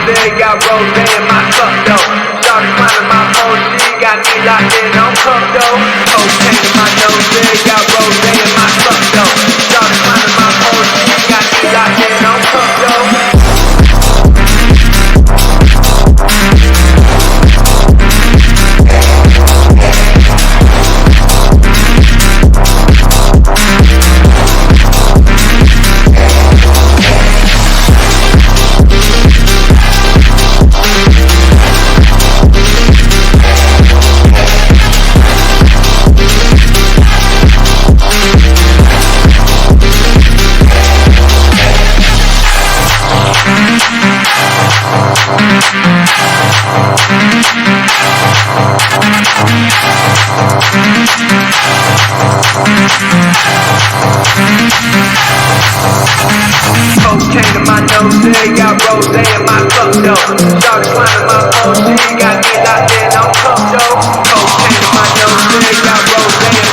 nose, got rose in my cup though. Shawty climbing my pole, she got me locked in on cup though. Cocaine in my nose, got rose in my cup though. Shawty climbing my pole, she got me locked in on cup though. Cocaine in my nose, got rose in my cup though. Shawty climbing my pole, she got me locked in on cup though. Cocaine in my nose, got rose in